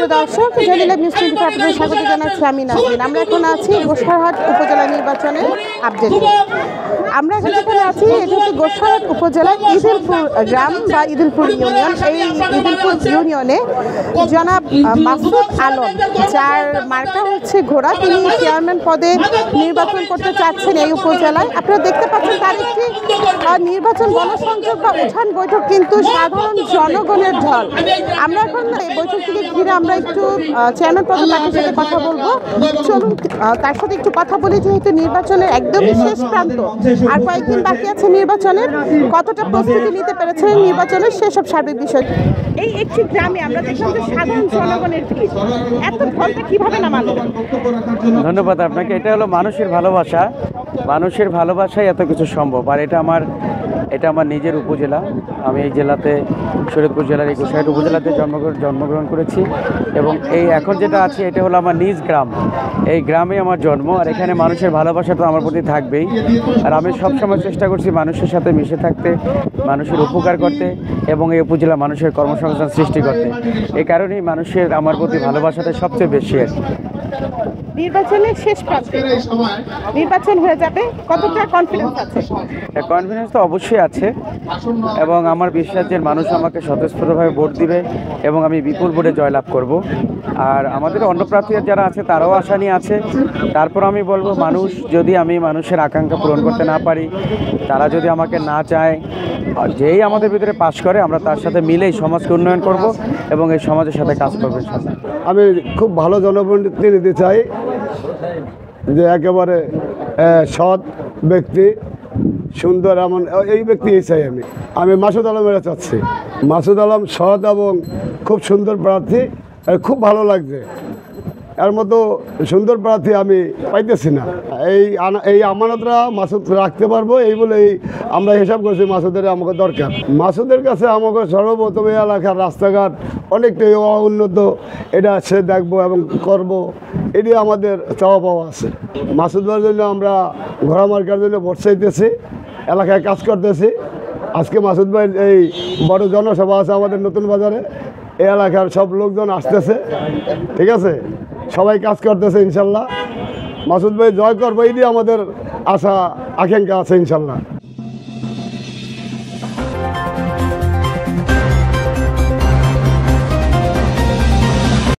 সুপ্রিয় দর্শক, জলিলা নিউজ 24 আপনাদের স্বাগত জানাচ্ছি আমি নাজরিন। আমরা এখন আছি গোসাইরহাট উপজেলা নির্বাচনের আপডেট। আমরা যেখানে আছি এটা হচ্ছে গোসাইরহাট উপজেলার ইদিলপুর গ্রাম বা ইদিলপুর ইউনিয়ন। এই ইদিলপুর ইউনিয়নে জনাব মাসুদ আলম, যার মার্কা হচ্ছে ঘোড়া, তিনি চেয়ারম্যান পদে নির্বাচন করতে চাচ্ছেন এই উপজেলায়। আপনারা দেখতে পাচ্ছেন তার একটি নির্বাচন গণসংযোগ বা উঠান বৈঠক, কিন্তু সাধারণ জনগণের ঢল। আমরা এখন এই বৈঠকটিকে ঘিরে আমরা একটু চেয়ারম্যান পদপ্রার্থীর সাথে কথা বলবো। চলুন তার সাথে একটু কথা বলি, যেহেতু নির্বাচনের একদমই শেষ প্রান্ত, আর কয়েকদিন বাকি আছে নির্বাচনের। কতটা প্রস্তুতি নিতে পেরেছেন নির্বাচনের সেসব সার্বিক বিষয়। এই একটি গ্রামে আমরা দেখলাম যে সাধারণ জনগণের ভিড়, এত ঢলটা কিভাবে নামালো? ধন্যবাদ আপনাকে। এটা হলো মানুষের ভালোবাসা, মানুষের ভালোবাসায় এত কিছু সম্ভব। আর এটা আমার নিজের উপজেলা। আমি এই জেলাতে, শরীয়তপুর জেলার এই গোসাইরহাট উপজেলাতে জন্মগ্রহণ করেছি, এবং এই এখন যেটা আছে এটা হলো আমার নিজ গ্রাম। এই গ্রামে আমার জন্ম, আর এখানে মানুষের ভালোবাসা তো আমার প্রতি থাকবেই। আর আমি সবসময় চেষ্টা করছি মানুষের সাথে মিশে থাকতে, মানুষের উপকার করতে, এবং এই উপজেলা মানুষের কর্মসংস্থান সৃষ্টি করতে। এই কারণেই মানুষের আমার প্রতি ভালোবাসাটা সবচেয়ে বেশি। আর নির্বাচনের শেষ প্রান্তে নির্বাচন হয়ে যাবে, কতটা কনফিডেন্স আছে? কনফিডেন্স তো অবশ্যই আছে, এবং আমার বিশ্বাস যে মানুষ আমাকে স্বতঃস্ফূর্তভাবে ভোট দিবে এবং আমি বিপুল ভোটে জয়লাভ করব। আর আমাদের অন্য প্রার্থীরা যারা আছে তারাও আশা নিয়ে আছে। তারপর আমি বলবো, মানুষ যদি আমি মানুষের আকাঙ্ক্ষা পূরণ করতে না পারি, তারা যদি আমাকে না চায়, যেই আমাদের ভিতরে পাশ করে আমরা তার সাথে মিলেই সমাজকে উন্নয়ন করব এবং এই সমাজের সাথে কাজ করবো। আমি খুব ভালো জনপ্রতিনিধি চাই, যে একেবারে সৎ ব্যক্তি, সুন্দর, এমন এই ব্যক্তি চাই। আমি মাসুদ আলমের চাচ্ছি। মাসুদ আলম সৎ এবং খুব সুন্দর প্রার্থী, খুব ভালো লাগছে। এর মতো সুন্দর প্রার্থী আমি পাইতেছি না। এই আমানতরা মাসুদ রাখতে পারবো, এই বলেই আমরা হিসাব করছি মাসুদের আমাকে দরকার। মাসুদের কাছে আমাকে সর্বপ্রথম এই এলাকার রাস্তাঘাট অনেকটাই উন্নত, এটা সে দেখবো এবং করব, এটি আমাদের চাওয়া পাওয়া আছে। মাসুদ ভাইয়ের জন্য আমরা ঘোড়া মার্কার জন্য ভোট চাইতেছি, এলাকায় কাজ করতেছি। আজকে মাসুদ ভাইয়ের এই বড় জনসভা আছে আমাদের নতুন বাজারে, এই এলাকার সব লোকজন আসতেছে, ঠিক আছে, সবাই কাজ করতেছে। ইনশাল্লাহ মাসুদ ভাই জয় করবো, এই দিয়ে আমাদের আশা আকাঙ্ক্ষা আছে ইনশাল্লাহ।